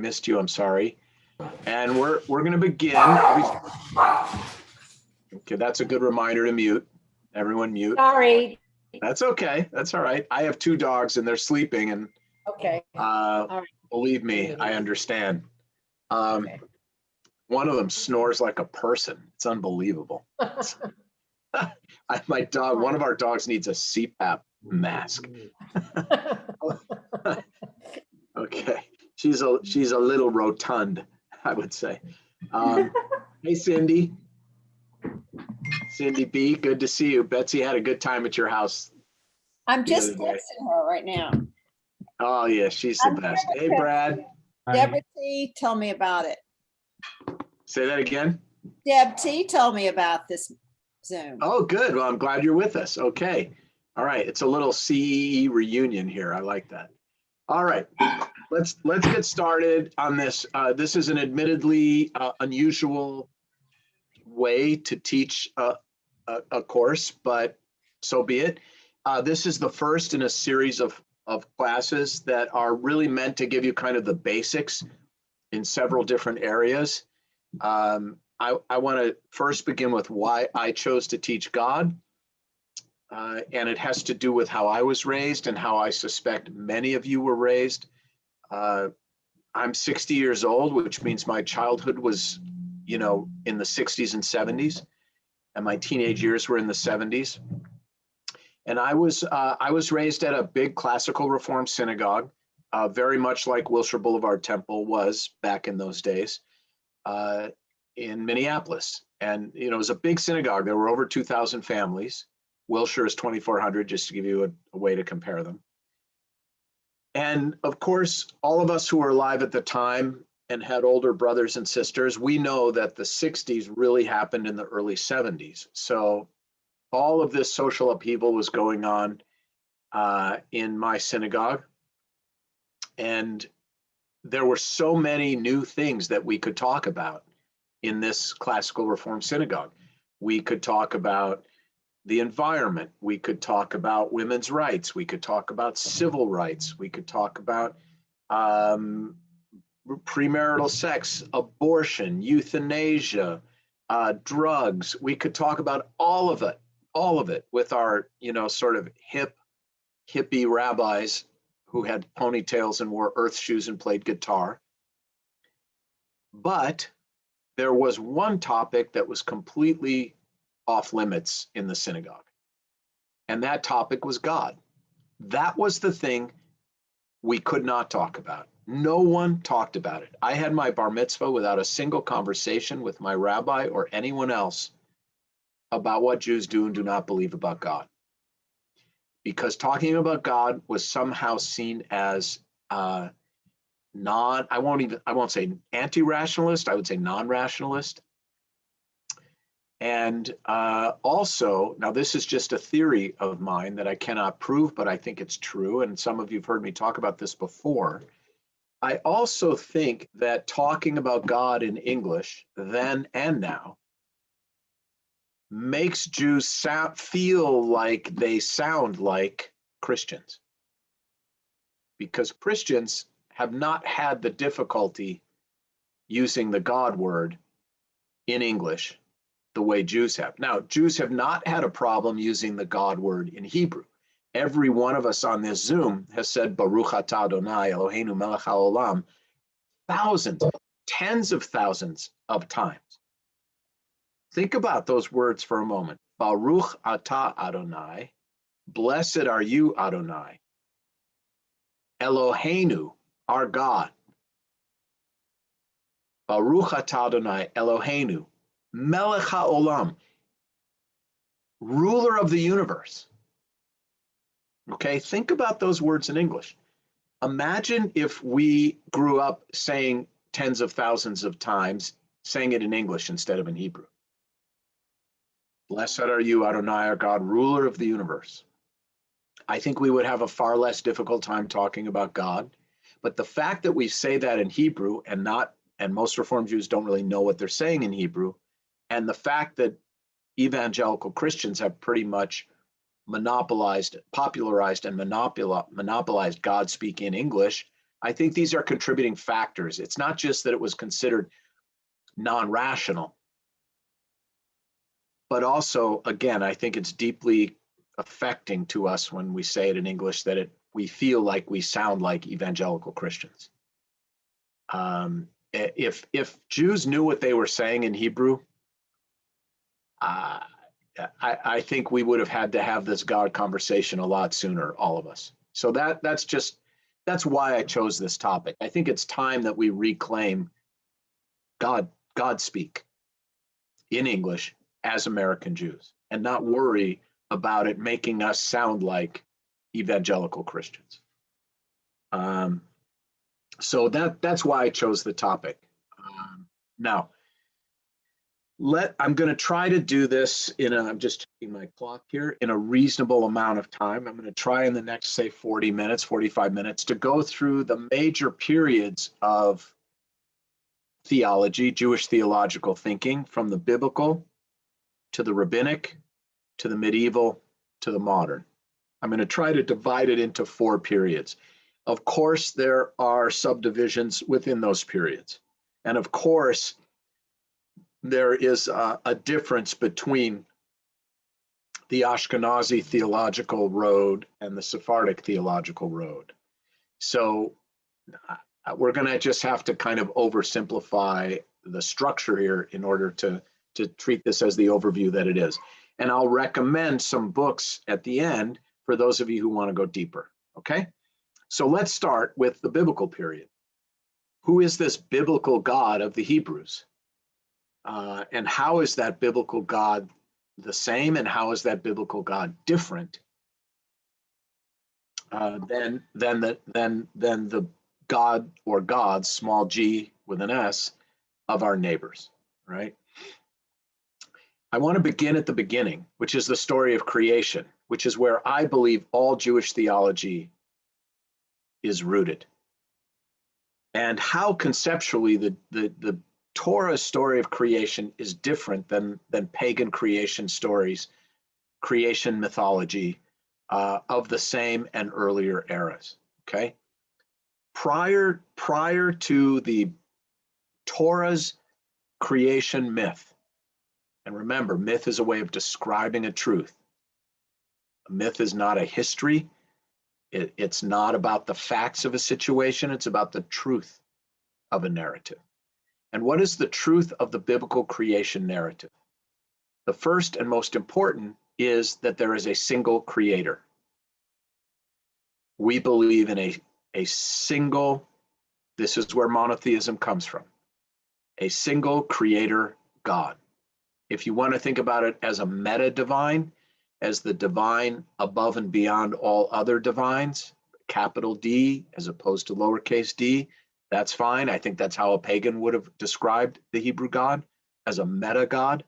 missed you. I'm sorry. And we're going to begin. Okay, that's a good reminder to mute. Everyone mute. Sorry. That's okay. That's all right. I have 2 dogs and they're sleeping, and Okay. All right. believe me, I understand. Okay. One of them snores like a person. It's unbelievable. My dog, one of our dogs needs a CPAP mask. Okay, she's a little rotund, I would say. Hey, Cindy. Cindy B, good to see you. Betsy had a good time at your house. I'm just texting her right now. Oh yeah, she's the best. Hey, Brad. Deborah T, tell me about it. Say that again. Deb T told me about this Zoom. Oh, good. Well, I'm glad you're with us. Okay. All right. It's a little CEE reunion here. I like that. All right. Let's get started on this. This is an admittedly unusual way to teach a course, but so be it. This is the first in a series of classes that are really meant to give you kind of the basics in several different areas. I want to first begin with why I chose to teach God. And it has to do with how I was raised and how I suspect many of you were raised. I'm 60 years old, which means my childhood was, in the 60s and 70s, and my teenage years were in the 70s. And I was raised at a big classical Reform synagogue, very much like Wilshire Boulevard Temple was back in those days, in Minneapolis. And it was a big synagogue. There were over 2,000 families. Wilshire is 2,400, just to give you a way to compare them. And of course, all of us who were alive at the time and had older brothers and sisters, we know that the 60s really happened in the early 70s. So all of this social upheaval was going on in my synagogue. And there were so many new things that we could talk about in this classical Reform synagogue. We could talk about the environment. We could talk about women's rights. We could talk about civil rights. We could talk about premarital sex, abortion, euthanasia, drugs. We could talk about all of it with our, sort of hippie rabbis who had ponytails and wore earth shoes and played guitar. But there was one topic that was completely off limits in the synagogue. And that topic was God. That was the thing we could not talk about. No one talked about it. I had my bar mitzvah without a single conversation with my rabbi or anyone else about what Jews do and do not believe about God. Because talking about God was somehow seen as I won't say anti-rationalist, I would say non-rationalist. And also, now this is just a theory of mine that I cannot prove, but I think it's true. And some of you have heard me talk about this before. I also think that talking about God in English, then and now, makes Jews feel like they sound like Christians. Because Christians have not had the difficulty using the God word in English the way Jews have. Now, Jews have not had a problem using the God word in Hebrew. Every one of us on this Zoom has said Baruch atah Adonai Eloheinu melech haolam thousands, tens of thousands of times. Think about those words for a moment. Baruch atah Adonai, blessed are you, Adonai. Eloheinu, our God. Baruch atah Adonai, Eloheinu. Melech haolam, ruler of the universe. Okay, think about those words in English. Imagine if we grew up saying tens of thousands of times, saying it in English instead of in Hebrew. Blessed are you, Adonai, our God, ruler of the universe. I think we would have a far less difficult time talking about God. But the fact that we say that in Hebrew and most Reform Jews don't really know what they're saying in Hebrew, and the fact that evangelical Christians have pretty much popularized and monopolized God speak in English, I think these are contributing factors. It's not just that it was considered non-rational, but also, again, I think it's deeply affecting to us when we say it in English that we feel like we sound like evangelical Christians. If Jews knew what they were saying in Hebrew, I think we would have had to have this God conversation a lot sooner, all of us. So that's why I chose this topic. I think it's time that we reclaim God speak in English as American Jews and not worry about it making us sound like evangelical Christians. So that's why I chose the topic. Now, I'm going to try to do this I'm just checking my clock here, in a reasonable amount of time. I'm going to try in the next, say, 40 minutes, 45 minutes to go through the major periods of theology, Jewish theological thinking, from the biblical to the rabbinic to the medieval to the modern. I'm going to try to divide it into 4 periods. Of course, there are subdivisions within those periods. And of course, there is a difference between the Ashkenazi theological road and the Sephardic theological road. So we're going to just have to kind of oversimplify the structure here in order to treat this as the overview that it is. And I'll recommend some books at the end for those of you who want to go deeper, okay? So let's start with the biblical period. Who is this biblical God of the Hebrews? And how is that biblical God the same, and how is that biblical God different than the God or gods, small g with an S, of our neighbors, right? I want to begin at the beginning, which is the story of creation, which is where I believe all Jewish theology is rooted. And how conceptually the Torah's story of creation is different than pagan creation stories, creation mythology of the same and earlier eras, okay? Prior to the Torah's creation myth, and remember, myth is a way of describing a truth. A myth is not a history. It's not about the facts of a situation. It's about the truth of a narrative. And what is the truth of the biblical creation narrative? The first and most important is that there is a single creator. We believe in a single, this is where monotheism comes from, a single creator God. If you want to think about it as a meta-divine, as the divine above and beyond all other divines, capital D as opposed to lowercase d, that's fine. I think that's how a pagan would have described the Hebrew God, as a meta God.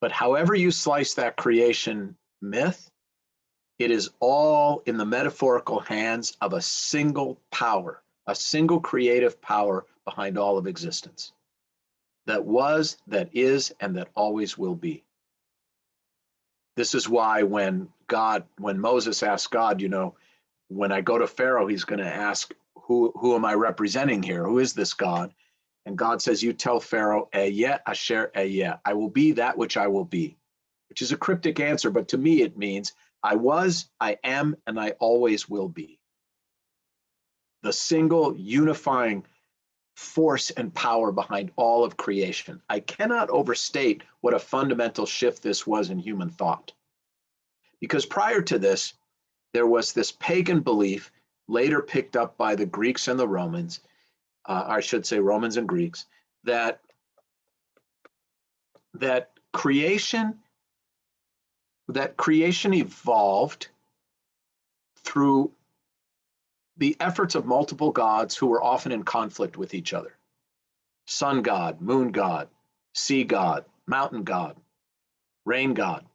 But however you slice that creation myth, it is all in the metaphorical hands of a single power, a single creative power behind all of existence, that was, that is, and that always will be. This is why when Moses asked God, when I go to Pharaoh, he's going to ask, who am I representing here? Who is this God? And God says, you tell Pharaoh, Ehyeh asher ehyeh, I will be that which I will be, which is a cryptic answer, but to me it means I was, I am, and I always will be. The single unifying force and power behind all of creation. I cannot overstate what a fundamental shift this was in human thought. Because prior to this, there was this pagan belief, later picked up by the Greeks and the Romans, I should say Romans and Greeks, that creation evolved through the efforts of multiple gods who were often in conflict with each other. Sun god, moon god, sea god, mountain god, rain god,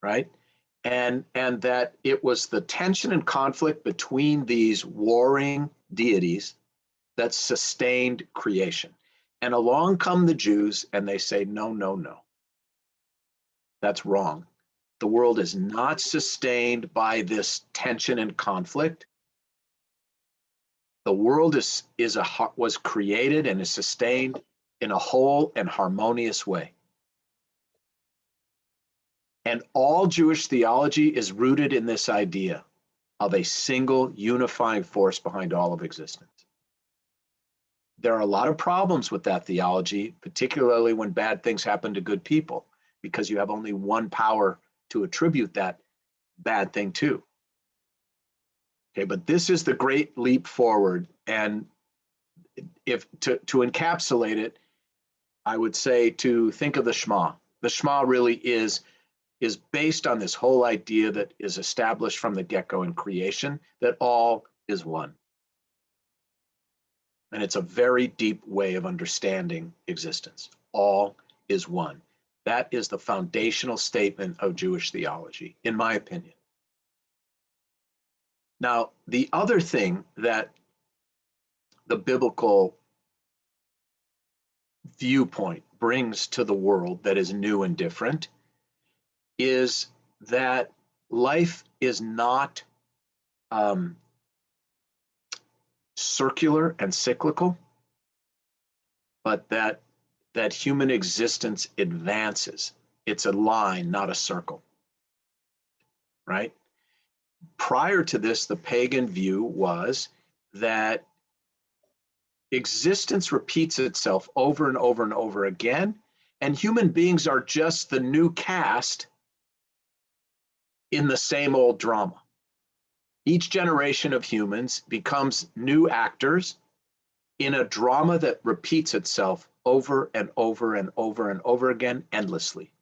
right? And that it was the tension and conflict between these warring deities that sustained creation. And along come the Jews and they say, no, no, no. That's wrong. The world is not sustained by this tension and conflict. The world was created and is sustained in a whole and harmonious way. And all Jewish theology is rooted in this idea of a single unifying force behind all of existence. There are a lot of problems with that theology, particularly when bad things happen to good people, because you have only one power to attribute that bad thing to. Okay, but this is the great leap forward. And if to encapsulate it, I would say to think of the Shema. The Shema really is based on this whole idea that is established from the get-go in creation, that all is one. And it's a very deep way of understanding existence. All is one. That is the foundational statement of Jewish theology, in my opinion. Now, the other thing that the biblical viewpoint brings to the world that is new and different is that life is not circular and cyclical, but that human existence advances. It's a line, not a circle, right? Prior to this, the pagan view was that existence repeats itself over and over and over again, and human beings are just the new cast in the same old drama. Each generation of humans becomes new actors in a drama that repeats itself over and over and over and over again endlessly,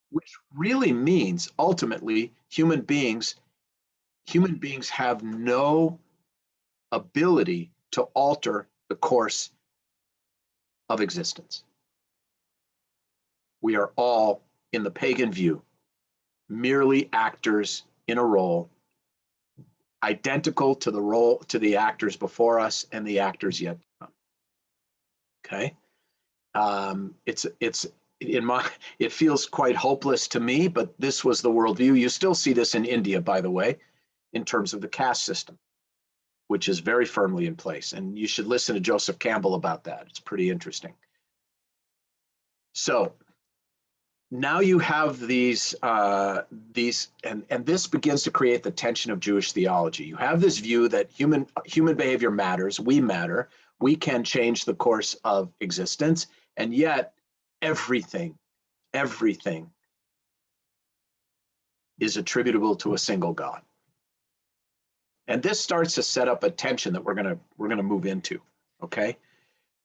which really means ultimately human beings have no ability to alter the course of existence. We are all, in the pagan view, merely actors in a role, identical to the actors before us and the actors yet to come. Okay, it feels quite hopeless to me, but this was the worldview. You still see this in India, by the way, in terms of the caste system, which is very firmly in place. And you should listen to Joseph Campbell about that. It's pretty interesting. So now you have these, and this begins to create the tension of Jewish theology. You have this view that human behavior matters, we matter, we can change the course of existence, and yet everything is attributable to a single God. And this starts to set up a tension that we're gonna move into. Okay,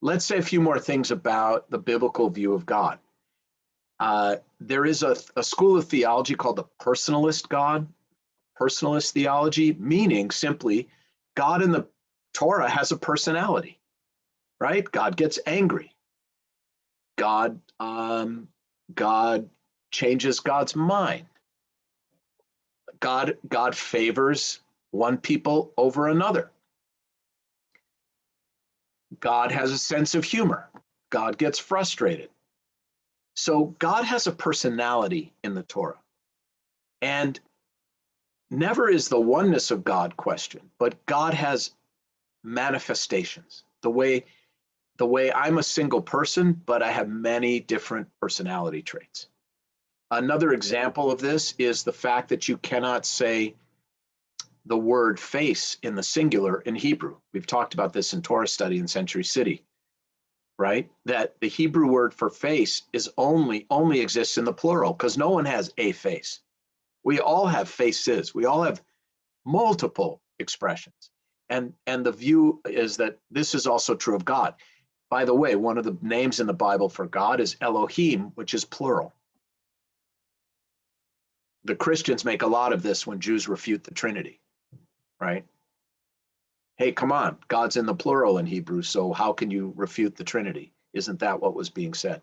let's say a few more things about the biblical view of God. There is a school of theology called the personalist theology, meaning simply God in the Torah has a personality, right? God gets angry. God changes God's mind. God favors one people over another. God has a sense of humor. God gets frustrated. So God has a personality in the Torah. And never is the oneness of God questioned, but God has manifestations. The way I'm a single person, but I have many different personality traits. Another example of this is the fact that you cannot say the word face in the singular in Hebrew. We've talked about this in Torah study in Century City, right? That the Hebrew word for face is only exists in the plural because no one has a face. We all have faces. We all have multiple expressions. And the view is that this is also true of God. By the way, one of the names in the Bible for God is Elohim, which is plural. The Christians make a lot of this when Jews refute the Trinity, right? Hey, come on, God's in the plural in Hebrew, so how can you refute the Trinity? Isn't that what was being said?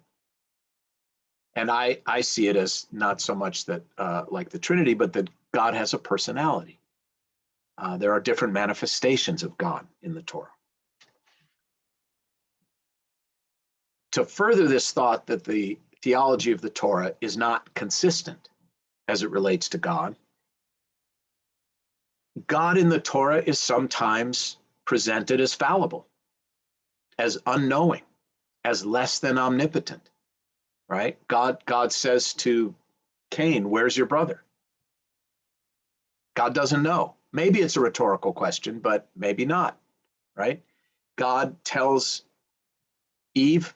And I see it as not so much that like the Trinity, but that God has a personality. There are different manifestations of God in the Torah. To further this thought that the theology of the Torah is not consistent as it relates to God, God in the Torah is sometimes presented as fallible, as unknowing, as less than omnipotent, right? God says to Cain, where's your brother? God doesn't know. Maybe it's a rhetorical question, but maybe not, right? God tells Eve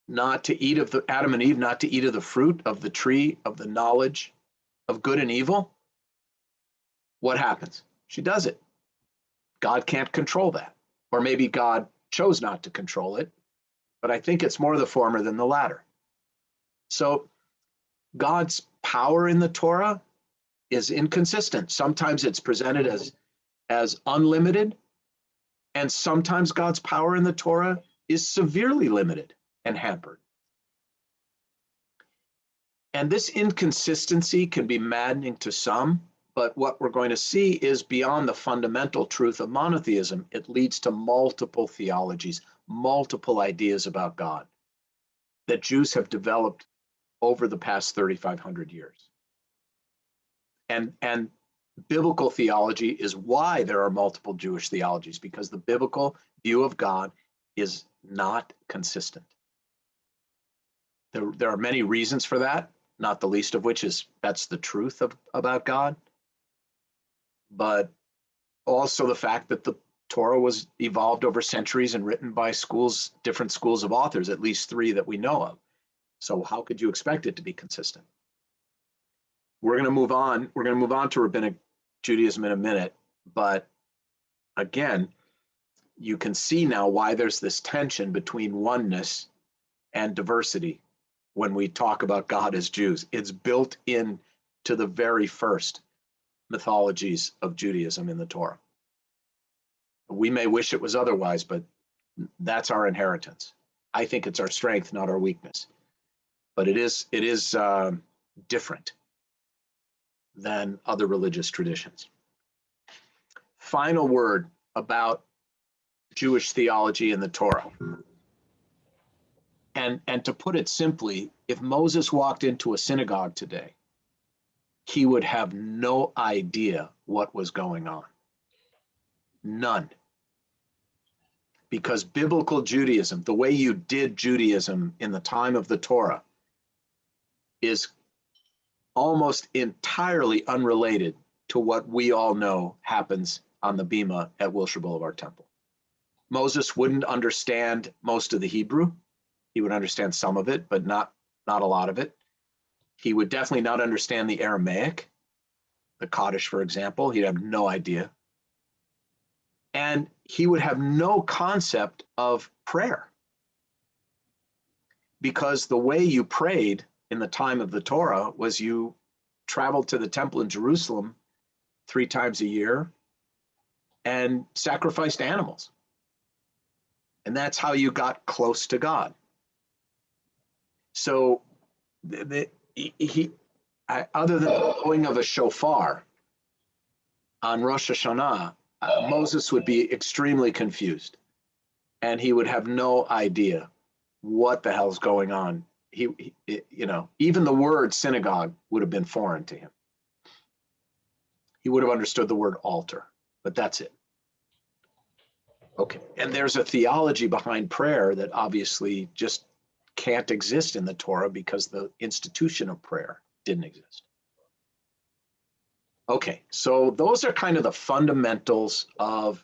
not to eat of the, Adam and Eve not to eat of the fruit of the tree of the knowledge of good and evil. What happens? She does it. God can't control that. Or maybe God chose not to control it, but I think it's more the former than the latter. So God's power in the Torah is inconsistent. Sometimes it's presented as unlimited, and sometimes God's power in the Torah is severely limited and hampered. And this inconsistency can be maddening to some, but what we're going to see is beyond the fundamental truth of monotheism. It leads to multiple theologies, multiple ideas about God that Jews have developed over the past 3,500 years. And biblical theology is why there are multiple Jewish theologies, because the biblical view of God is not consistent. There are many reasons for that, not the least of which is that's the truth about God, but also the fact that the Torah was evolved over centuries and written by different schools of authors, at least three that we know of. So how could you expect it to be consistent? We're going to move on. We're going to move on to Rabbinic Judaism in a minute, but again, you can see now why there's this tension between oneness and diversity when we talk about God as Jews. It's built in to the very first mythologies of Judaism in the Torah. We may wish it was otherwise, but that's our inheritance. I think it's our strength, not our weakness. But it is different than other religious traditions. Final word about Jewish theology in the Torah. And to put it simply, if Moses walked into a synagogue today, he would have no idea what was going on. None. Because biblical Judaism, the way you did Judaism in the time of the Torah, is almost entirely unrelated to what we all know happens on the bima at Wilshire Boulevard Temple. Moses wouldn't understand most of the Hebrew. He would understand some of it, but not a lot of it. He would definitely not understand the Aramaic, the Kaddish, for example. He'd have no idea. And he would have no concept of prayer, because the way you prayed in the time of the Torah was you traveled to the temple in Jerusalem 3 times a year and sacrificed animals. And that's how you got close to God. So other than the blowing of a shofar on Rosh Hashanah, Moses would be extremely confused, and he would have no idea what the hell's going on. Even the word synagogue would have been foreign to him. He would have understood the word altar, but that's it. Okay, and there's a theology behind prayer that obviously just can't exist in the Torah because the institution of prayer didn't exist. Okay, so those are kind of the fundamentals of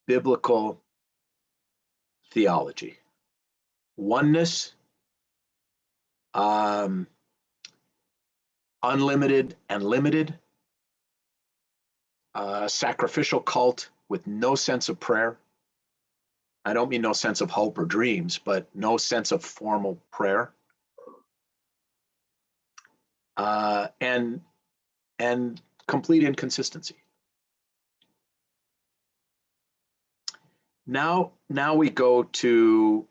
biblical theology. Oneness, unlimited and limited, sacrificial cult with no sense of prayer. I don't mean no sense of hope or dreams, but no sense of formal prayer. And complete inconsistency. Now we go to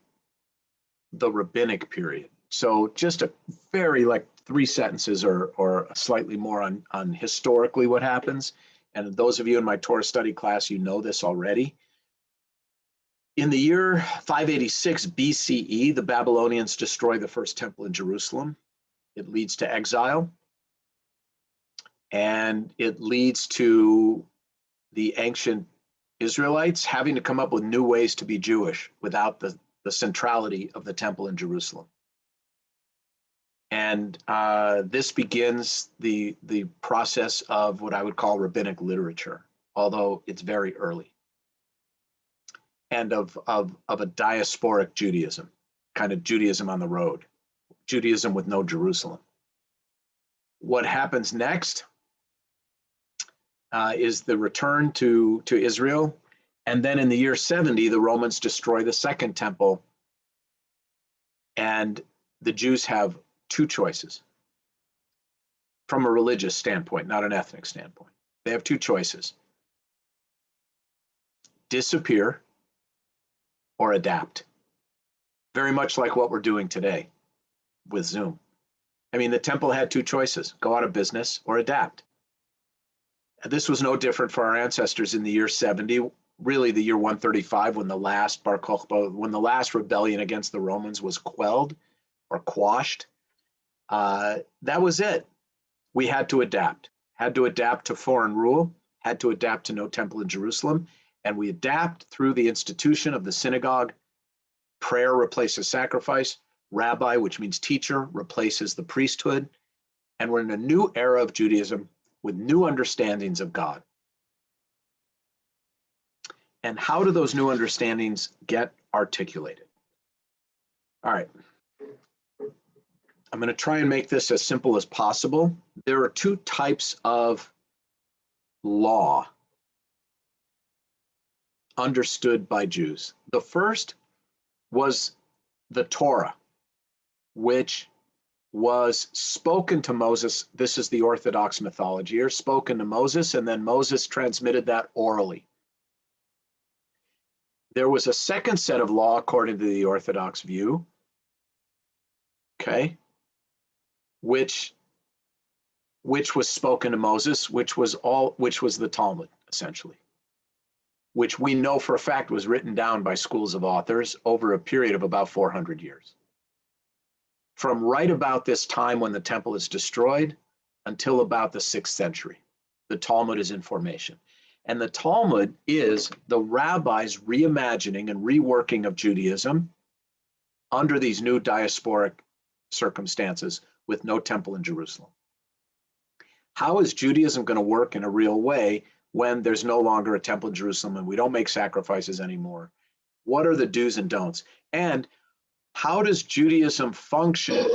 the Rabbinic period. So just a very 3 sentences or slightly more on historically what happens. And those of you in my Torah study class, you know this already. In the year 586 BCE, the Babylonians destroy the first temple in Jerusalem. It leads to exile. And it leads to the ancient Israelites having to come up with new ways to be Jewish without the centrality of the temple in Jerusalem. And this begins the process of what I would call rabbinic literature, although it's very early, and of a diasporic Judaism, kind of Judaism on the road, Judaism with no Jerusalem. What happens next is the return to Israel. And then in the year 70, the Romans destroy the second temple. And the Jews have two choices from a religious standpoint, not an ethnic standpoint. They have two choices: disappear or adapt. Very much like what we're doing today with Zoom. I mean, the temple had two choices: go out of business or adapt. And this was no different for our ancestors in the year 70, really the year 135, when the last Bar Kokhba, when the last rebellion against the Romans was quelled or quashed. That was it. We had to adapt to foreign rule, had to adapt to no temple in Jerusalem, and we adapt through the institution of the synagogue. Prayer replaces sacrifice. Rabbi, which means teacher, replaces the priesthood. And we're in a new era of Judaism with new understandings of God. And how do those new understandings get articulated? All right. I'm going to try and make this as simple as possible. There are two types of law understood by Jews. The first was the Torah, which was spoken to Moses. This is the Orthodox mythology here, spoken to Moses, and then Moses transmitted that orally. There was a second set of law according to the Orthodox view, okay, which was spoken to Moses, which was the Talmud, essentially, which we know for a fact was written down by schools of authors over a period of about 400 years. From right about this time when the temple is destroyed until about the 6th century, the Talmud is in formation. And the Talmud is the rabbis reimagining and reworking of Judaism under these new diasporic circumstances with no temple in Jerusalem. How is Judaism going to work in a real way when there's no longer a temple in Jerusalem and we don't make sacrifices anymore? What are the do's and don'ts? And how does Judaism function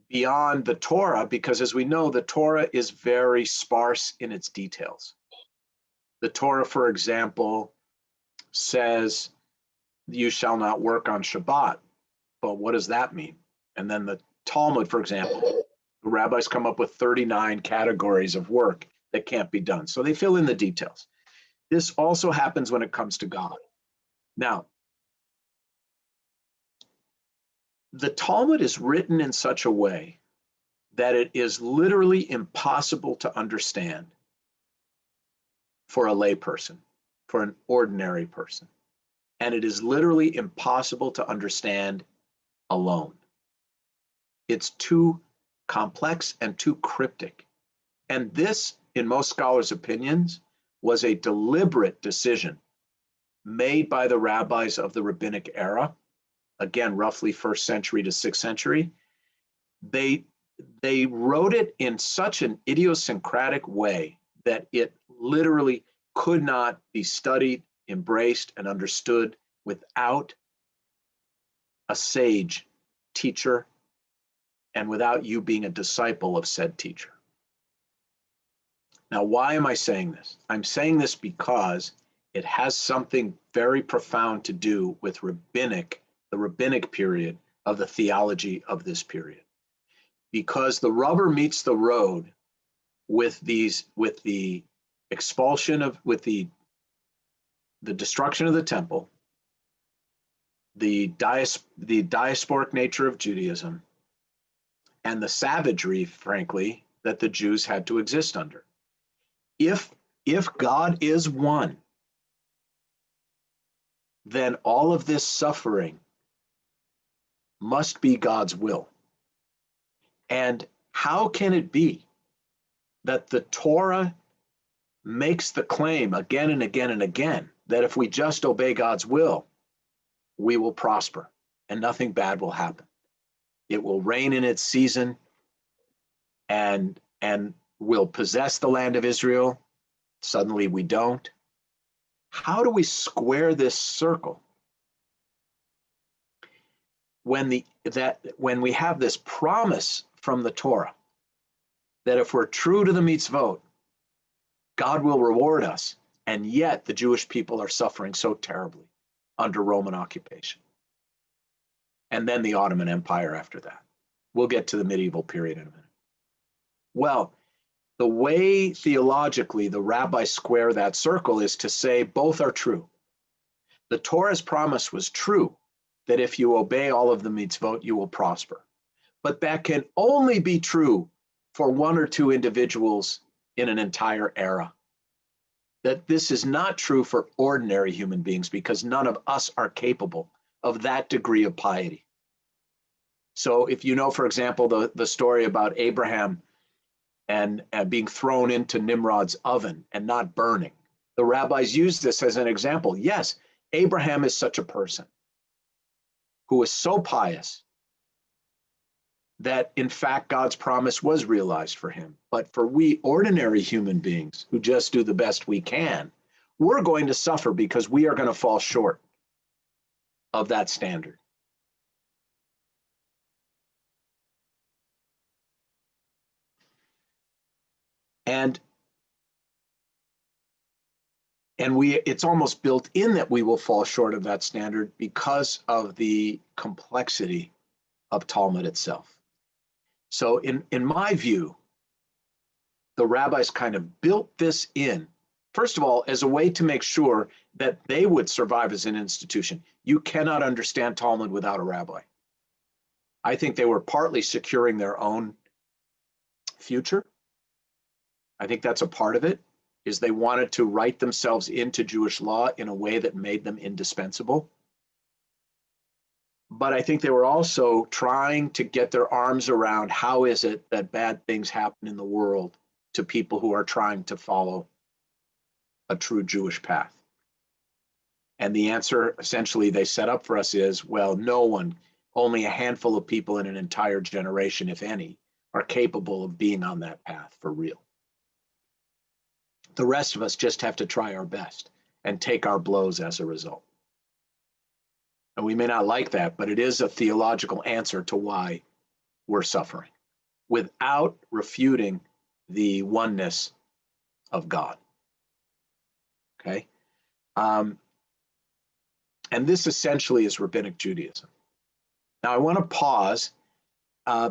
beyond the Torah? Because as we know, the Torah is very sparse in its details. The Torah, for example, says, you shall not work on Shabbat. But what does that mean? And then the Talmud, for example, the rabbis come up with 39 categories of work that can't be done. So they fill in the details. This also happens when it comes to God. Now, the Talmud is written in such a way that it is literally impossible to understand for a layperson, for an ordinary person. And it is literally impossible to understand alone. It's too complex and too cryptic. And this, in most scholars' opinions, was a deliberate decision made by the rabbis of the rabbinic era, again, roughly 1st century to 6th century. They wrote it in such an idiosyncratic way that it literally could not be studied, embraced, and understood without a sage teacher and without you being a disciple of said teacher. Now, why am I saying this? I'm saying this because it has something very profound to do with the rabbinic period of the theology of this period. Because the rubber meets the road with the expulsion of, with the destruction of the temple, the diasporic nature of Judaism, and the savagery, frankly, that the Jews had to exist under. If God is one, then all of this suffering must be God's will. And how can it be that the Torah makes the claim again and again and again that if we just obey God's will, we will prosper and nothing bad will happen. It will rain in its season and we'll possess the land of Israel. Suddenly we don't. How do we square this circle when we have this promise from the Torah that if we're true to the mitzvot, God will reward us, and yet the Jewish people are suffering so terribly under Roman occupation? And then the Ottoman Empire after that. We'll get to the medieval period in a minute. Well, the way theologically the rabbis square that circle is to say both are true. The Torah's promise was true, that if you obey all of the mitzvot, you will prosper. But that can only be true for one or two individuals in an entire era. That this is not true for ordinary human beings because none of us are capable of that degree of piety. So if you know, for example, the story about Abraham and being thrown into Nimrod's oven and not burning, the rabbis use this as an example. Yes, Abraham is such a person who is so pious that in fact God's promise was realized for him. But for we ordinary human beings who just do the best we can, we're going to suffer because we are going to fall short of that standard. And it's almost built in that we will fall short of that standard because of the complexity of Talmud itself. So in my view, the rabbis kind of built this in, first of all, as a way to make sure that they would survive as an institution. You cannot understand Talmud without a rabbi. I think they were partly securing their own future. I think that's a part of it, is they wanted to write themselves into Jewish law in a way that made them indispensable. But I think they were also trying to get their arms around how is it that bad things happen in the world to people who are trying to follow a true Jewish path. And the answer essentially they set up for us is, well, no one, only a handful of people in an entire generation, if any, are capable of being on that path for real. The rest of us just have to try our best and take our blows as a result. And we may not like that, but it is a theological answer to why we're suffering without refuting the oneness of God. Okay? And this essentially is rabbinic Judaism. Now I want to pause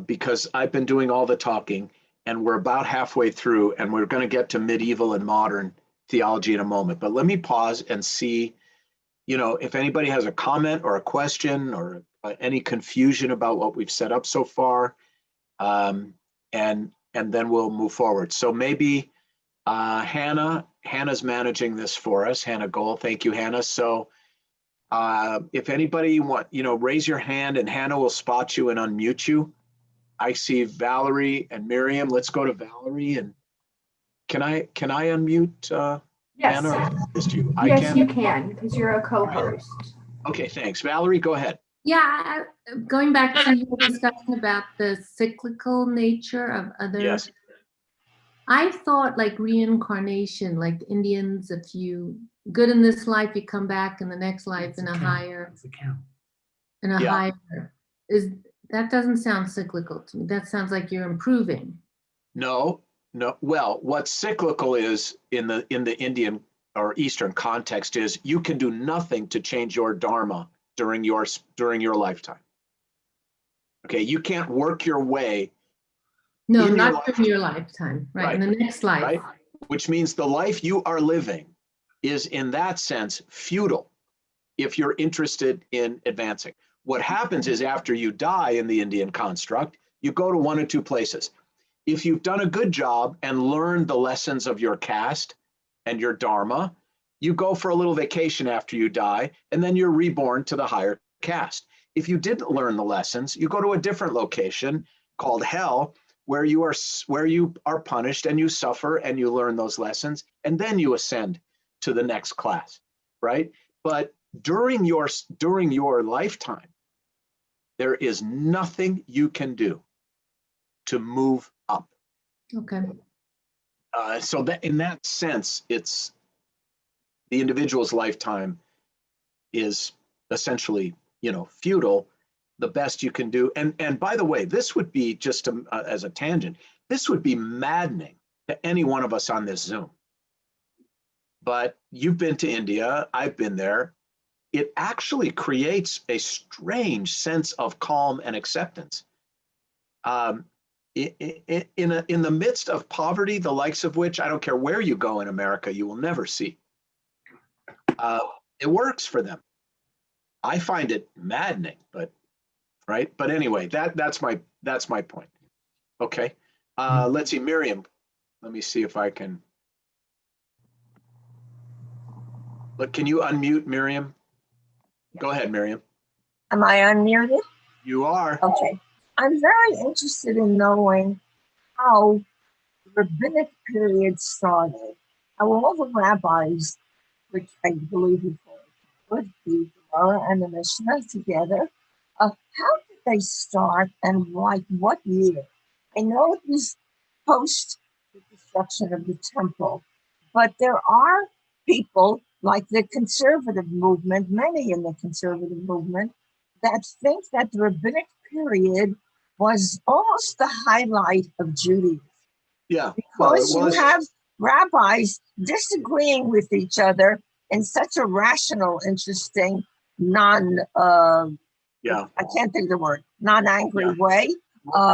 because I've been doing all the talking and we're about halfway through and we're going to get to medieval and modern theology in a moment. But let me pause and see, if anybody has a comment or a question or any confusion about what we've set up so far, and then we'll move forward. So maybe Hannah's managing this for us. Hannah Gold, thank you, Hannah. So if anybody raise your hand and Hannah will spot you and unmute you. I see Valerie and Miriam. Let's go to Valerie. And can I unmute Yes. Hannah? Or just you? Yes, you can, because you're a co-host. Okay, thanks. Valerie, go ahead. Yeah, going back to your discussion about the cyclical nature of other. Yes. I thought like reincarnation, like the Indians, if you good in this life, you come back in the next life in a higher. In a higher. That doesn't sound cyclical to me. That sounds like you're improving. No. Well, what cyclical is in the Indian or Eastern context is you can do nothing to change your dharma during your lifetime. Okay, you can't work your way. No, not during your lifetime, right? In the next life. Right? Which means the life you are living is in that sense futile if you're interested in advancing. What happens is after you die in the Indian construct, you go to one of two places. If you've done a good job and learned the lessons of your caste and your dharma, you go for a little vacation after you die, and then you're reborn to the higher caste. If you didn't learn the lessons, you go to a different location called hell, where you are punished and you suffer and you learn those lessons, and then you ascend to the next class, right? But during your lifetime, there is nothing you can do to move up. Okay. So that in that sense, it's the individual's lifetime is essentially, futile. The best you can do. And by the way, this would be just as a tangent, this would be maddening to any one of us on this Zoom. But you've been to India, I've been there. It actually creates a strange sense of calm and acceptance. In the midst of poverty, the likes of which, I don't care where you go in America, you will never see. It works for them. I find it maddening, but right. But anyway, that's my point. Okay. Let's see, Miriam. Let me see if I can. Look, can you unmute Miriam? Go ahead, Miriam. Am I unmuted? You are. Okay. I'm very interested in knowing how the rabbinic period started. How all the rabbis, which I believe you put the Gemara and the Mishnah together, how did they start and like what year? I know it was post the destruction of the temple, but there are people like the conservative movement, many in the conservative movement, that think that the rabbinic period was almost the highlight of Judaism. Yeah. Because you have rabbis disagreeing with each other in such a rational, interesting, I can't think of the word, non-angry way.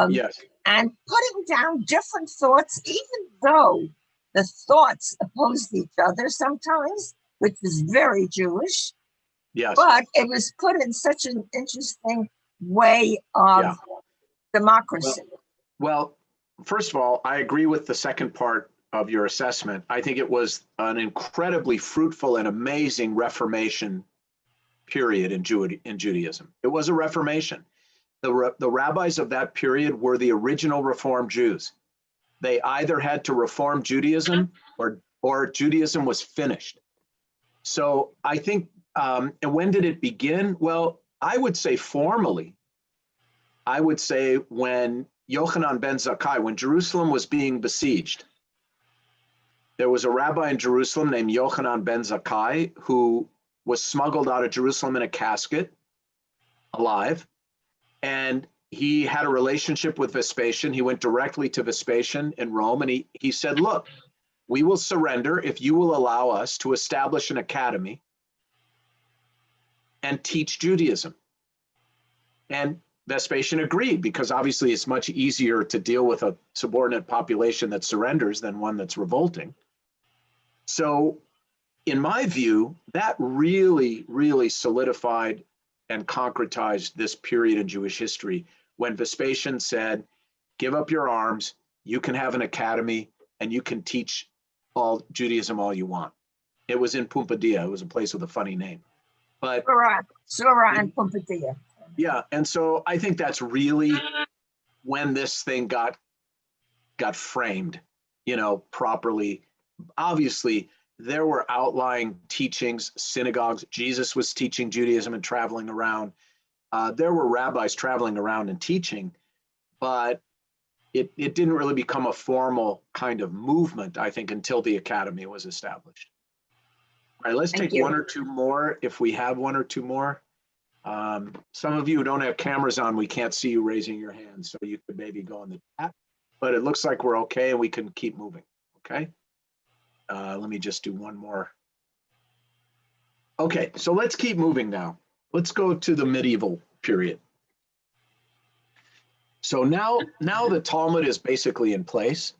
Yes. And putting down different thoughts, even though the thoughts opposed each other sometimes, which is very Jewish. Yes. But it was put in such an interesting way of democracy. Well, first of all, I agree with the second part of your assessment. I think it was an incredibly fruitful and amazing Reformation period in Judaism. It was a Reformation. The rabbis of that period were the original Reformed Jews. They either had to reform Judaism or Judaism was finished. So I think, and when did it begin? Well, I would say formally, I would say when Yochanan ben Zakkai, when Jerusalem was being besieged, there was a rabbi in Jerusalem named Yochanan ben Zakkai who was smuggled out of Jerusalem in a casket, alive, and he had a relationship with Vespasian. He went directly to Vespasian in Rome, and he said, look, we will surrender if you will allow us to establish an academy and teach Judaism. And Vespasian agreed, because obviously it's much easier to deal with a subordinate population that surrenders than one that's revolting. So in my view, that really, really solidified and concretized this period in Jewish history when Vespasian said, give up your arms, you can have an academy, and you can teach all Judaism all you want. It was in Pumbedita. It was a place with a funny name. But Surah and Pumbedita. Yeah, and so I think that's really when this thing got framed, properly. Obviously, there were outlying teachings, synagogues. Jesus was teaching Judaism and traveling around. There were rabbis traveling around and teaching, but it didn't really become a formal kind of movement, I think, until the academy was established. All right, let's take one or two more, if we have one or two more. Some of you who don't have cameras on, we can't see you raising your hand, so you could maybe go in the chat, but it looks like we're okay and we can keep moving, okay? Let me just do one more. Okay, so let's keep moving now. Let's go to the medieval period. So now the Talmud is basically in place.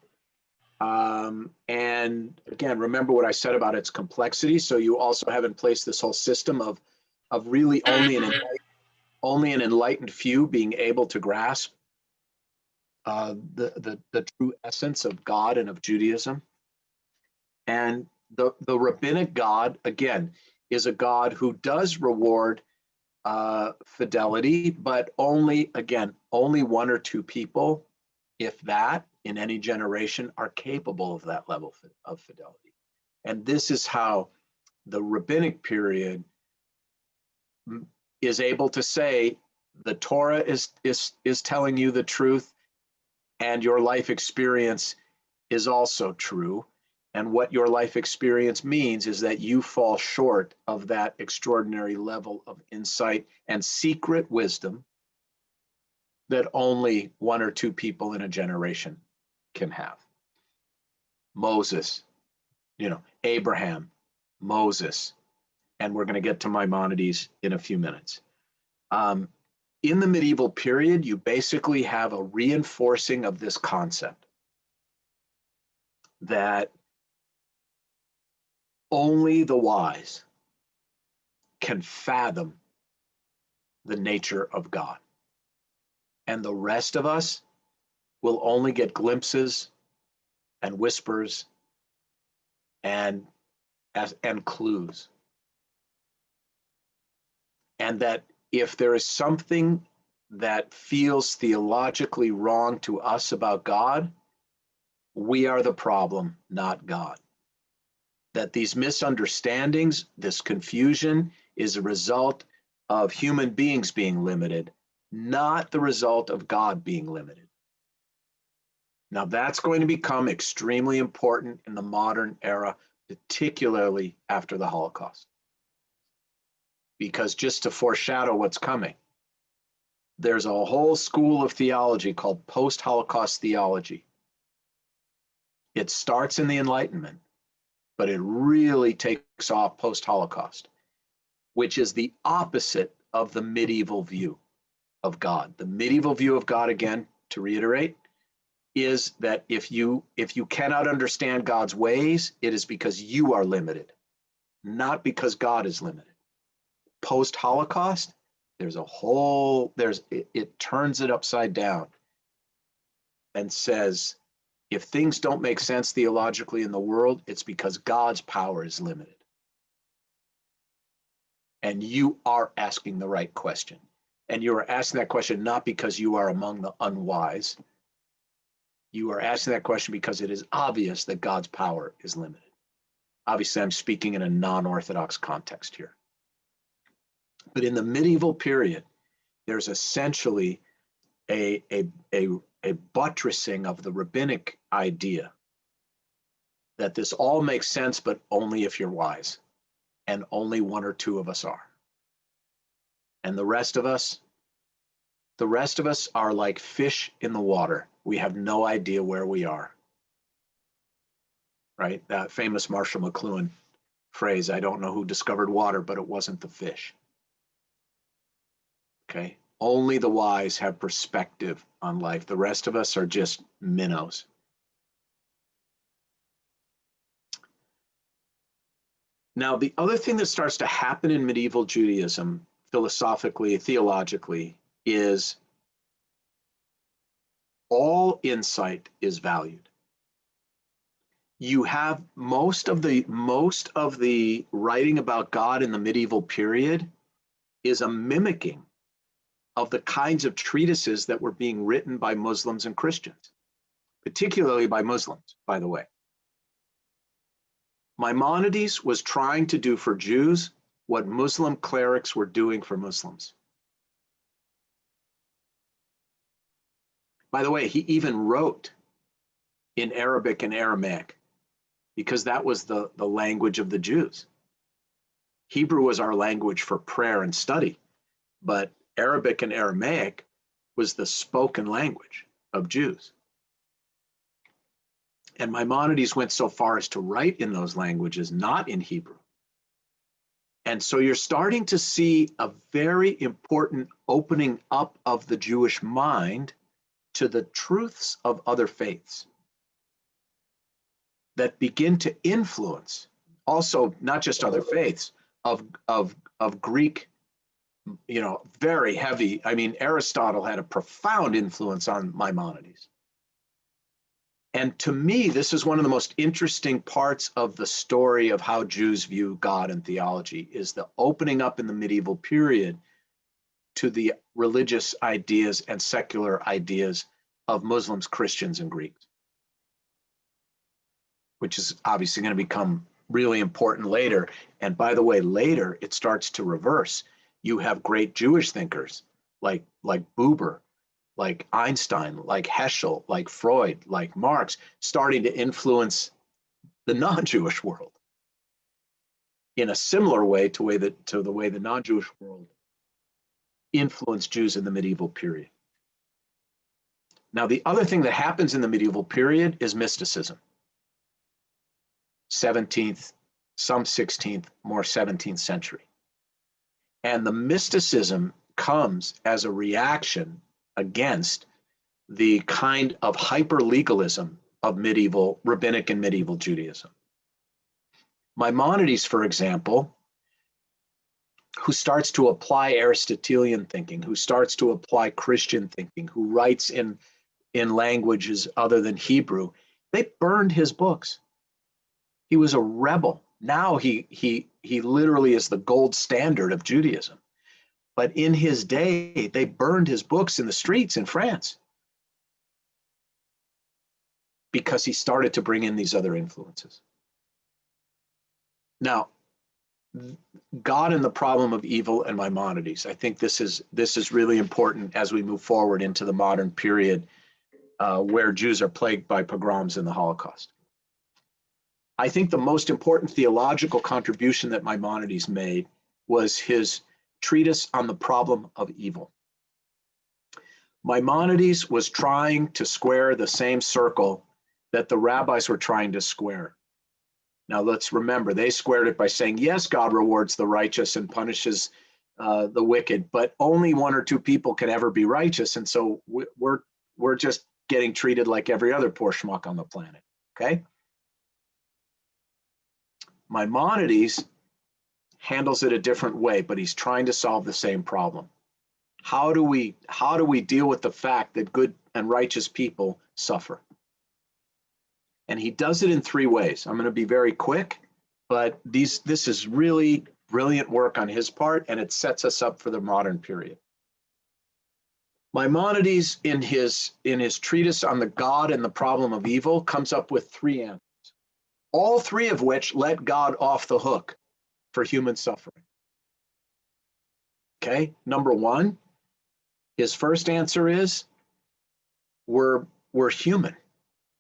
And again, remember what I said about its complexity. So you also have in place this whole system of really only an enlightened few being able to grasp the true essence of God and of Judaism. And the rabbinic God, again, is a God who does reward fidelity, but only one or two people if that, in any generation, are capable of that level of fidelity. And this is how the rabbinic period is able to say the Torah is telling you the truth, and your life experience is also true. And what your life experience means is that you fall short of that extraordinary level of insight and secret wisdom that only one or two people in a generation can have. Moses, Abraham, Moses, and we're going to get to Maimonides in a few minutes. In the medieval period, you basically have a reinforcing of this concept that only the wise can fathom the nature of God. And the rest of us will only get glimpses and whispers and clues. And that if there is something that feels theologically wrong to us about God, we are the problem, not God. That these misunderstandings, this confusion, is a result of human beings being limited, not the result of God being limited. Now, that's going to become extremely important in the modern era, particularly after the Holocaust. Because just to foreshadow what's coming, there's a whole school of theology called post-Holocaust theology. It starts in the Enlightenment, but it really takes off post-Holocaust, which is the opposite of the medieval view of God. The medieval view of God, again, to reiterate, is that if you cannot understand God's ways, it is because you are limited, not because God is limited. Post-Holocaust, it turns it upside down and says, if things don't make sense theologically in the world, it's because God's power is limited. And you are asking the right question. And you are asking that question not because you are among the unwise. You are asking that question because it is obvious that God's power is limited. Obviously, I'm speaking in a non-Orthodox context here. But in the medieval period, there's essentially a buttressing of the rabbinic idea that this all makes sense, but only if you're wise, and only one or two of us are. And the rest of us are like fish in the water. We have no idea where we are. Right? That famous Marshall McLuhan phrase, I don't know who discovered water, but it wasn't the fish. Okay? Only the wise have perspective on life. The rest of us are just minnows. Now, the other thing that starts to happen in medieval Judaism, philosophically, theologically, is all insight is valued. You have most of the writing about God in the medieval period is a mimicking of the kinds of treatises that were being written by Muslims and Christians, particularly by Muslims, by the way. Maimonides was trying to do for Jews what Muslim clerics were doing for Muslims. By the way, he even wrote in Arabic and Aramaic because that was the language of the Jews. Hebrew was our language for prayer and study, but Arabic and Aramaic was the spoken language of Jews. And Maimonides went so far as to write in those languages, not in Hebrew. And so you're starting to see a very important opening up of the Jewish mind to the truths of other faiths that begin to influence also not just other faiths of Greek, very heavy. I mean, Aristotle had a profound influence on Maimonides. And to me, this is one of the most interesting parts of the story of how Jews view God and theology, is the opening up in the medieval period to the religious ideas and secular ideas of Muslims, Christians, and Greeks, which is obviously going to become really important later. And by the way, later it starts to reverse. You have great Jewish thinkers like Buber, like Einstein, like Heschel, like Freud, like Marx, starting to influence the non-Jewish world in a similar way to the way the non-Jewish world influenced Jews in the medieval period. Now, the other thing that happens in the medieval period is mysticism. 17th, some 16th, more 17th century. And the mysticism comes as a reaction against the kind of hyper-legalism of medieval, rabbinic and medieval Judaism. Maimonides, for example, who starts to apply Aristotelian thinking, who starts to apply Christian thinking, who writes in languages other than Hebrew, they burned his books. He was a rebel. Now he literally is the gold standard of Judaism. But in his day, they burned his books in the streets in France because he started to bring in these other influences. Now, God and the Problem of Evil and Maimonides. I think this is really important as we move forward into the modern period where Jews are plagued by pogroms and the Holocaust. I think the most important theological contribution that Maimonides made was his treatise on the problem of evil. Maimonides was trying to square the same circle that the rabbis were trying to square. Now let's remember, they squared it by saying, yes, God rewards the righteous and punishes the wicked, but only one or two people can ever be righteous. And so we're just getting treated like every other poor schmuck on the planet, okay? Maimonides handles it a different way, but he's trying to solve the same problem. How do we deal with the fact that good and righteous people suffer? And he does it in three ways. I'm going to be very quick, but this is really brilliant work on his part, and it sets us up for the modern period. Maimonides, in his treatise on the God and the Problem of Evil, comes up with three answers, all three of which let God off the hook for human suffering. Okay, number one, his first answer is we're human,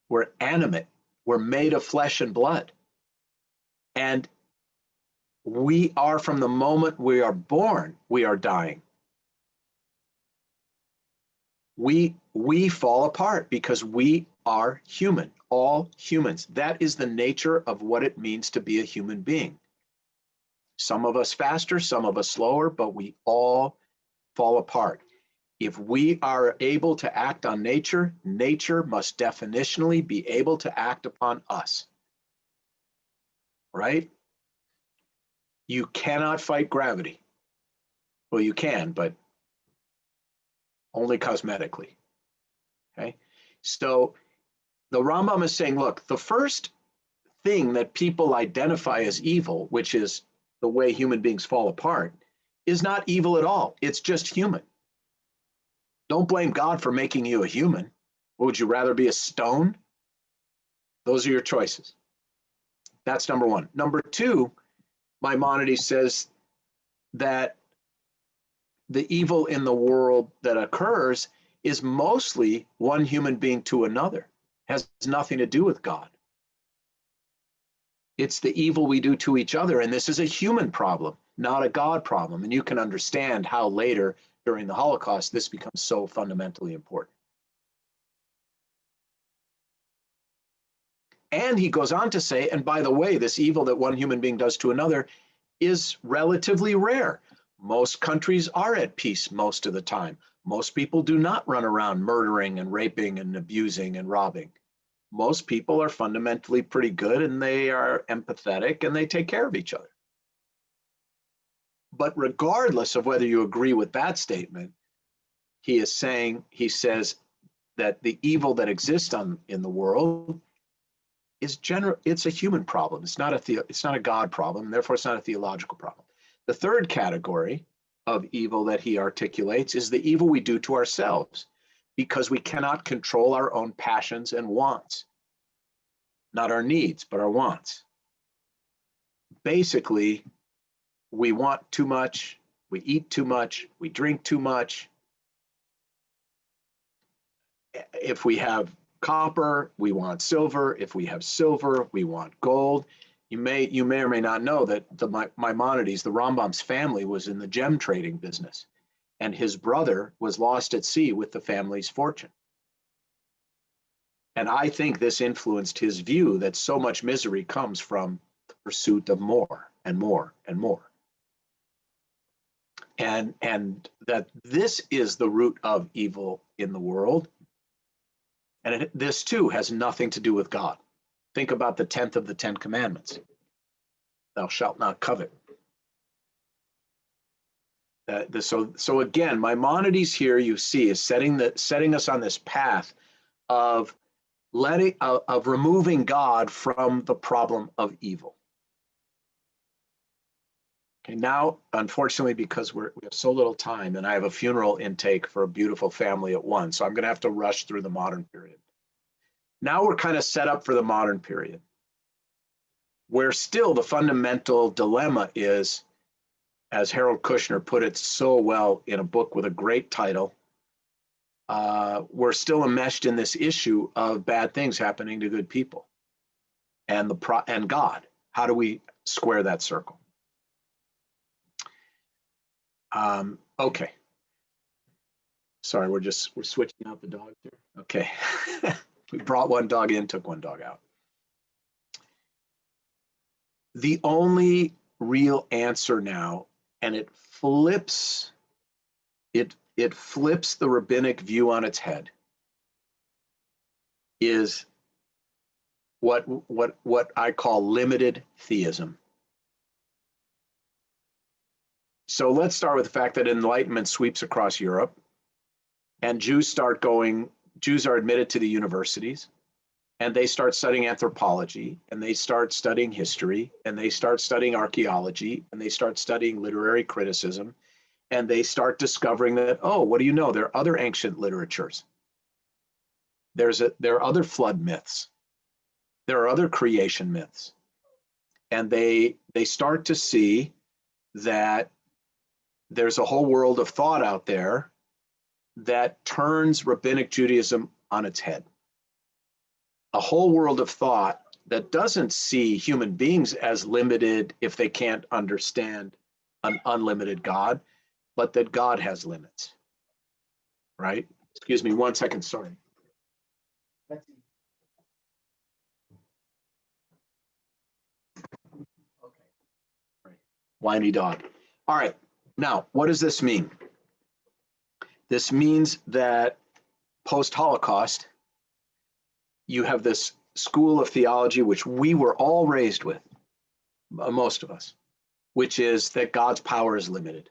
we're animate, we're made of flesh and blood. And we are, from the moment we are born, we are dying. We fall apart because we are human, all humans. That is the nature of what it means to be a human being. Some of us faster, some of us slower, but we all fall apart. If we are able to act on nature, nature must definitionally be able to act upon us, right? You cannot fight gravity. Well, you can, but only cosmetically, okay? So the Rambam is saying, look, the first thing that people identify as evil, which is the way human beings fall apart, is not evil at all. It's just human. Don't blame God for making you a human. Would you rather be a stone? Those are your choices. That's number one. Number two, Maimonides says that the evil in the world that occurs is mostly one human being to another. It has nothing to do with God. It's the evil we do to each other, and this is a human problem, not a God problem. And you can understand how later, during the Holocaust, this becomes so fundamentally important. And he goes on to say, and by the way, this evil that one human being does to another is relatively rare. Most countries are at peace most of the time. Most people do not run around murdering and raping and abusing and robbing. Most people are fundamentally pretty good, and they are empathetic, and they take care of each other. But regardless of whether you agree with that statement, he says that the evil that exists in the world is it's a human problem. It's not a God problem, and therefore it's not a theological problem. The third category of evil that he articulates is the evil we do to ourselves, because we cannot control our own passions and wants. Not our needs, but our wants. Basically, we want too much, we eat too much, we drink too much. If we have copper, we want silver. If we have silver, we want gold. You may or may not know that the Maimonides, the Rambam's family, was in the gem trading business, and his brother was lost at sea with the family's fortune. And I think this influenced his view that so much misery comes from the pursuit of more and more and more. And that this is the root of evil in the world. And this too has nothing to do with God. Think about the 10th of the 10 commandments. Thou shalt not covet. So again, Maimonides here you see is setting us on this path of removing God from the problem of evil. Okay, now, unfortunately, because we have so little time, and I have a funeral intake for a beautiful family at 1, so I'm going to have to rush through the modern period. Now we're kind of set up for the modern period, where still the fundamental dilemma is, as Harold Kushner put it so well in a book with a great title, we're still enmeshed in this issue of bad things happening to good people and God. How do we square that circle? Okay. Sorry, we're switching out the dogs here. Okay. We brought one dog in, took one dog out. The only real answer now, and it flips the rabbinic view on its head, is what I call limited theism. So let's start with the fact that enlightenment sweeps across Europe, and Jews are admitted to the universities, and they start studying anthropology, and they start studying history, and they start studying archaeology, and they start studying literary criticism, and they start discovering that, oh, what do you know? There are other ancient literatures. There are other flood myths. There are other creation myths. And they start to see that there's a whole world of thought out there that turns rabbinic Judaism on its head. A whole world of thought that doesn't see human beings as limited if they can't understand an unlimited God, but that God has limits, right? Excuse me 1 second, sorry. Okay. Right. Whiny dog. All right. Now, what does this mean? This means that post-Holocaust, you have this school of theology, which we were all raised with, most of us, which is that God's power is limited.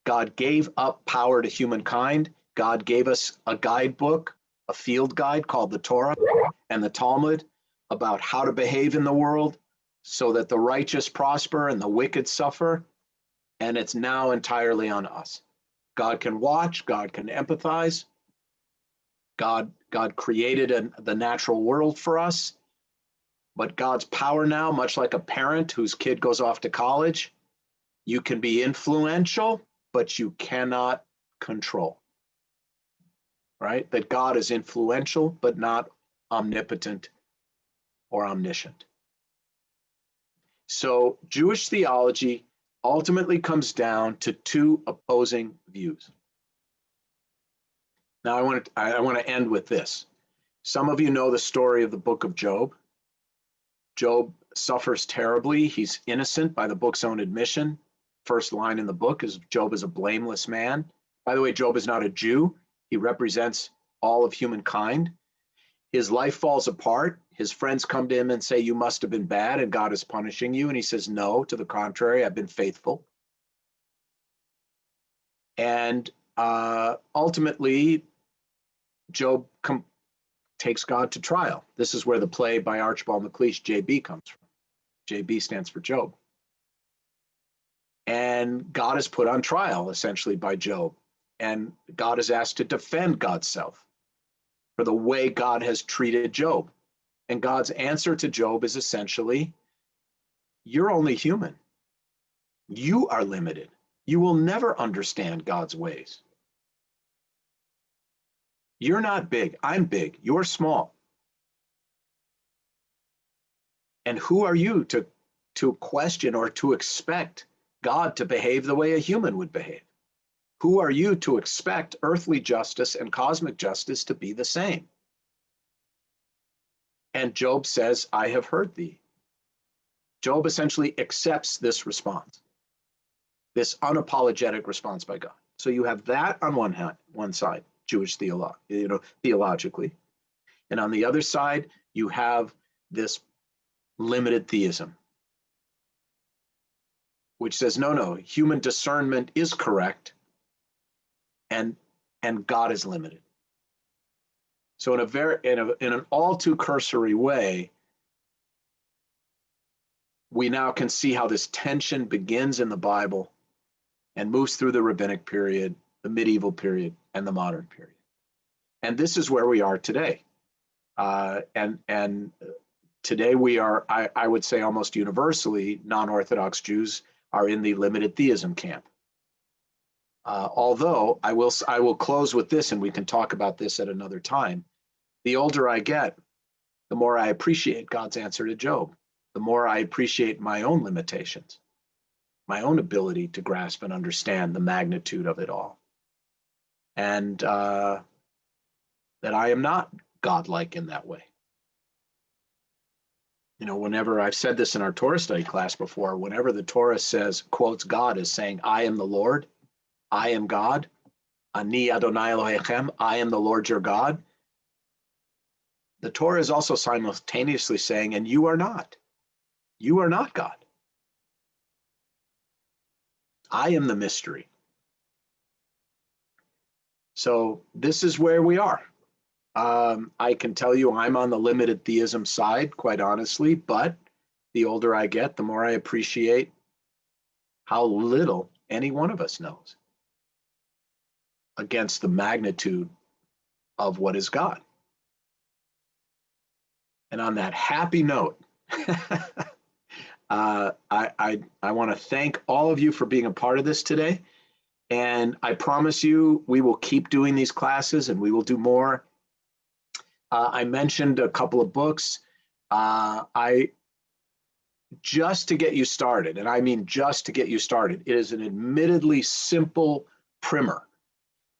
God gave up power to humankind. God gave us a guidebook, a field guide called the Torah and the Talmud about how to behave in the world so that the righteous prosper and the wicked suffer. And it's now entirely on us. God can watch, God can empathize. God created the natural world for us, but God's power now, much like a parent whose kid goes off to college, you can be influential, but you cannot control, right? That God is influential, but not omnipotent or omniscient. So Jewish theology ultimately comes down to two opposing views. Now I want to end with this. Some of you know the story of the book of Job. Job suffers terribly. He's innocent by the book's own admission. First line in the book is Job is a blameless man. By the way, Job is not a Jew. He represents all of humankind. His life falls apart. His friends come to him and say, you must have been bad and God is punishing you. And he says, no, to the contrary, I've been faithful. And ultimately, Job takes God to trial. This is where the play by Archibald MacLeish, JB, comes from. JB stands for Job. And God is put on trial, essentially, by Job. And God is asked to defend God's self. for the way God has treated Job. And God's answer to Job is essentially, you're only human. You are limited. You will never understand God's ways. You're not big. I'm big. You're small. And who are you to question or to expect God to behave the way a human would behave? Who are you to expect earthly justice and cosmic justice to be the same? And Job says, I have heard thee. Job essentially accepts this response, this unapologetic response by God. So you have that on one side, Jewish theologically. And on the other side, you have this limited theism, which says, no, human discernment is correct, and God is limited. So in an all too cursory way, we now can see how this tension begins in the Bible and moves through the Rabbinic period, the medieval period, and the modern period. And this is where we are today. And today we are, I would say almost universally, non-Orthodox Jews are in the limited theism camp. Although I will close with this, and we can talk about this at another time. The older I get, the more I appreciate God's answer to Job, the more I appreciate my own limitations, my own ability to grasp and understand the magnitude of it all. And that I am not godlike in that way. You know, whenever I've said this in our Torah study class before, whenever the Torah quotes God as saying, I am the Lord, I am God, Ani Adonai Elohechem, I am the Lord your God, the Torah is also simultaneously saying, and you are not. You are not God. I am the mystery. So this is where we are. I can tell you I'm on the limited theism side, quite honestly, but the older I get, the more I appreciate how little any one of us knows against the magnitude of what is God. And on that happy note, I want to thank all of you for being a part of this today. And I promise you, we will keep doing these classes and we will do more. I mentioned a couple of books. Just to get you started, and I mean just to get you started, it is an admittedly simple primer.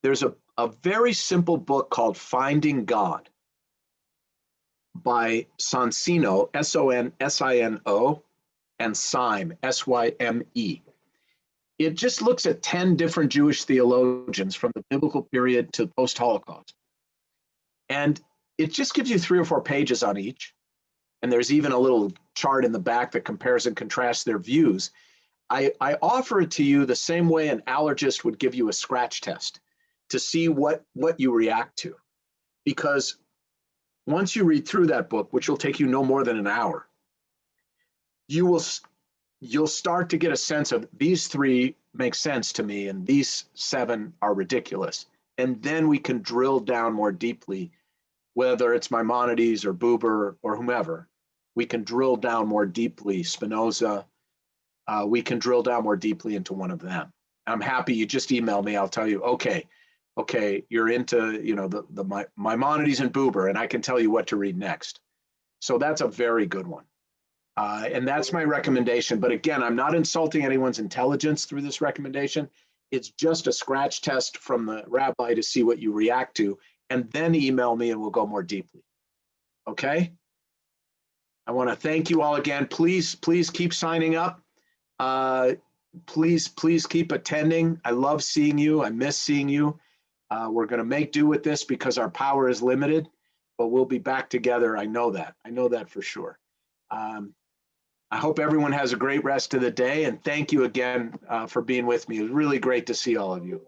There's a very simple book called Finding God by Sonsino, S-O-N-S-I-N-O, and Syme, S-Y-M-E. It just looks at 10 different Jewish theologians from the biblical period to post-Holocaust. And it just gives you 3 or 4 pages on each. And there's even a little chart in the back that compares and contrasts their views. I offer it to you the same way an allergist would give you a scratch test to see what you react to. Because once you read through that book, which will take you no more than an hour, you'll start to get a sense of these 3 make sense to me and these 7 are ridiculous. And then we can drill down more deeply, whether it's Maimonides or Buber or whomever, we can drill down more deeply, Spinoza, we can drill down more deeply into one of them. I'm happy you just email me, I'll tell you, okay, you're into, the Maimonides and Buber, and I can tell you what to read next. So that's a very good one. And that's my recommendation. But again, I'm not insulting anyone's intelligence through this recommendation. It's just a scratch test from the rabbi to see what you react to, and then email me and we'll go more deeply. Okay? I want to thank you all again. Please keep signing up. Please keep attending. I love seeing you. I miss seeing you. We're going to make do with this because our power is limited, but we'll be back together. I know that. I know that for sure. I hope everyone has a great rest of the day, and thank you again for being with me. It was really great to see all of you.